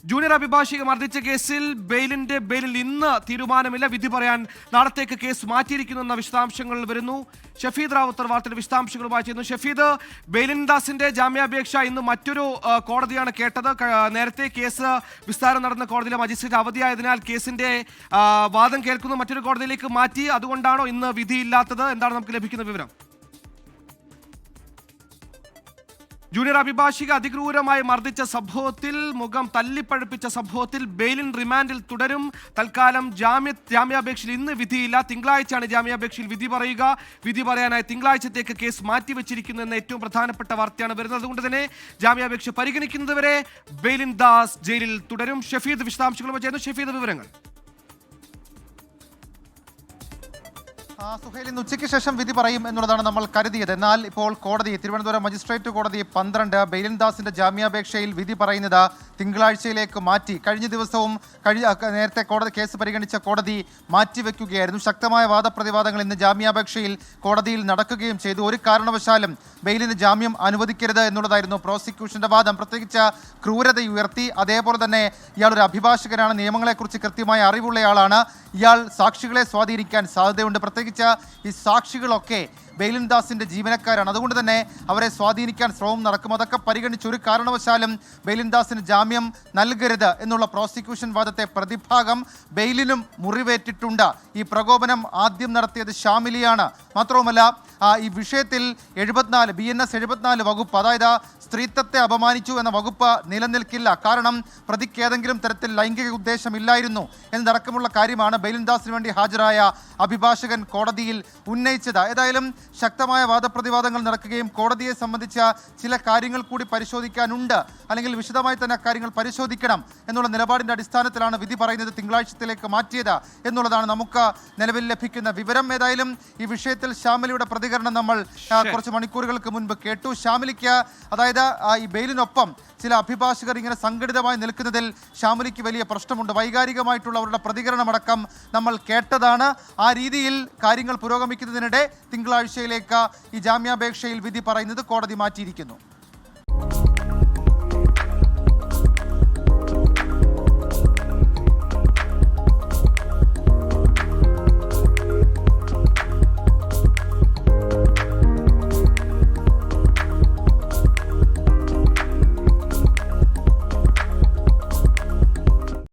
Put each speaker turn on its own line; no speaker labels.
Junior അഭിഭാഷക മർദ്ദിച്ച കേസിൽ ബെയിലിൽ ഇന്ന് തീരുമാനമില്ല. വിധി പറയാൻ നാളത്തേക്ക് കേസ് മാറ്റിയിരിക്കുന്നുവെന്ന വിശദാംശങ്ങൾ വരുന്നു. ഷഫീദ് റാവുത്തർ വാർത്തയുടെ വിശദാംശങ്ങളുമായി ചെയ്യുന്നു. ഷഫീദ്, ബെയിലിൻദാസിന്റെ ജാമ്യാപേക്ഷ ഇന്ന് മറ്റൊരു കോടതിയാണ് കേട്ടത്. നേരത്തെ കേസ് വിസ്താരം നടന്ന കോടതിയിലെ മജിസ്ട്രേറ്റ് അവധിയായതിനാൽ കേസിന്റെ വാദം കേൾക്കുന്ന മറ്റൊരു കോടതിയിലേക്ക് മാറ്റി. അതുകൊണ്ടാണോ ഇന്ന് വിധിയില്ലാത്തത്? എന്താണ് നമുക്ക് ലഭിക്കുന്ന വിവരം? ജൂനിയർ അഭിഭാഷിക അതിക്രൂരമായി മർദ്ദിച്ച സംഭവത്തിൽ, മുഖം തല്ലിപ്പഴുപ്പിച്ച സംഭവത്തിൽ ബെയിലിൻ റിമാൻഡിൽ തുടരും. തൽക്കാലം ജാമ്യാപേക്ഷയിൽ ഇന്ന് വിധിയില്ല. തിങ്കളാഴ്ചയാണ് ജാമ്യാപേക്ഷയിൽ വിധി പറയുക. വിധി പറയാനായി തിങ്കളാഴ്ചത്തേക്ക് കേസ് മാറ്റിവെച്ചിരിക്കുന്നു എന്ന ഏറ്റവും പ്രധാനപ്പെട്ട വാർത്തയാണ് വരുന്നത്. അതുകൊണ്ട് തന്നെ ജാമ്യാപേക്ഷ പരിഗണിക്കുന്നതുവരെ ബെയിലിൻദാസ് ജയിലിൽ തുടരും. ഷഫീദ് വിശദാംശങ്ങളുമായി ചെയ്യുന്നു. ഷഫീദ്, വിവരങ്ങൾ.
സുഹൈൽ, ഇന്ന് ഉച്ചയ്ക്ക് ശേഷം വിധി പറയും എന്നുള്ളതാണ് നമ്മൾ കരുതിയത്. എന്നാൽ ഇപ്പോൾ കോടതി, തിരുവനന്തപുരം മജിസ്ട്രേറ്റ് കോടതി 12 ബെയിലിൻദാസിന്റെ ജാമ്യാപേക്ഷയിൽ വിധി പറയുന്നത് തിങ്കളാഴ്ചയിലേക്ക് മാറ്റി. കഴിഞ്ഞ ദിവസവും നേരത്തെ കേസ് പരിഗണിച്ച കോടതി മാറ്റിവെക്കുകയായിരുന്നു. ശക്തമായ വാദപ്രതിവാദങ്ങൾ ഇന്ന് ജാമ്യാപേക്ഷയിൽ കോടതിയിൽ നടക്കുകയും ചെയ്തു. ഒരു കാരണവശാലും ബെയിലിന് ജാമ്യം അനുവദിക്കരുത് എന്നുള്ളതായിരുന്നു പ്രോസിക്യൂഷന്റെ വാദം. പ്രത്യേകിച്ച് ക്രൂരത ഉയർത്തി, അതേപോലെ തന്നെ ഇയാളൊരു അഭിഭാഷകനാണ്, നിയമങ്ങളെക്കുറിച്ച് കൃത്യമായ അറിവുള്ളയാളാണ്, ഇയാൾ സാക്ഷികളെ സ്വാധീനിക്കാൻ സാധ്യതയുണ്ട്. പ്രത്യേകിച്ച് ഈ സാക്ഷികളൊക്കെ ബെയിലിൻദാസിന്റെ ജീവനക്കാരാണ്. അതുകൊണ്ട് തന്നെ അവരെ സ്വാധീനിക്കാൻ ശ്രമം നടക്കും. അതൊക്കെ പരിഗണിച്ച് ഒരു കാരണവശാലും ബെയിലിൻദാസിന് ജാമ്യം നൽകരുത് എന്നുള്ള പ്രോസിക്യൂഷൻ വാദത്തെ പ്രതിഭാഗം ബെയിലിനും മുറിവേറ്റിട്ടുണ്ട്. ഈ പ്രകോപനം ആദ്യം നടത്തിയത് ഷാമിലിയാണ്. മാത്രവുമല്ല, ഈ വിഷയത്തിൽ 74 BNS 74 വകുപ്പ്, അതായത് സ്ത്രീത്വത്തെ അപമാനിച്ചു എന്ന വകുപ്പ് നിലനിൽക്കില്ല. കാരണം പ്രതിക്ക് ഏതെങ്കിലും തരത്തിൽ ലൈംഗിക ഉദ്ദേശമില്ലായിരുന്നു എന്നതടക്കമുള്ള കാര്യമാണ് ബെയിലിൻദാസിന് വേണ്ടി ഹാജരായ അഭിഭാഷകൻ കോടതിയിൽ ഉന്നയിച്ചത്. ഏതായാലും ശക്തമായ വാദപ്രതിവാദങ്ങൾ നടക്കുകയും കോടതിയെ സംബന്ധിച്ച ചില കാര്യങ്ങൾ കൂടി പരിശോധിക്കാനുണ്ട്, അല്ലെങ്കിൽ വിശദമായി തന്നെ കാര്യങ്ങൾ പരിശോധിക്കണം എന്നുള്ള നിലപാടിന്റെ അടിസ്ഥാനത്തിലാണ് വിധി പറയുന്നത് തിങ്കളാഴ്ചത്തിലേക്ക് മാറ്റിയത് എന്നുള്ളതാണ് നമുക്ക് നിലവിൽ ലഭിക്കുന്ന വിവരം. ഏതായാലും ഈ വിഷയത്തിൽ ഷാമിലിയുടെ പ്രതികരണം നമ്മൾ കുറച്ച് മണിക്കൂറുകൾക്ക് മുൻപ് കേട്ടു. ഷാമിലിക്ക്, അതായത് ഈ ബെയിലിനൊപ്പം ചില അഭിഭാഷകർ ഇങ്ങനെ സംഘടിതമായി നിൽക്കുന്നതിൽ ഷാമിലിക്ക് വലിയ പ്രശ്നമുണ്ട്. വൈകാരികമായിട്ടുള്ള അവരുടെ പ്രതികരണമടക്കം നമ്മൾ കേട്ടതാണ്. ആ രീതിയിൽ കാര്യങ്ങൾ പുരോഗമിക്കുന്നതിനിടെ തിങ്കളാഴ്ചയിലേക്ക് ഈ ജാമ്യാപേക്ഷയിൽ വിധി പറയുന്നത് കോടതി മാറ്റിയിരിക്കുന്നു.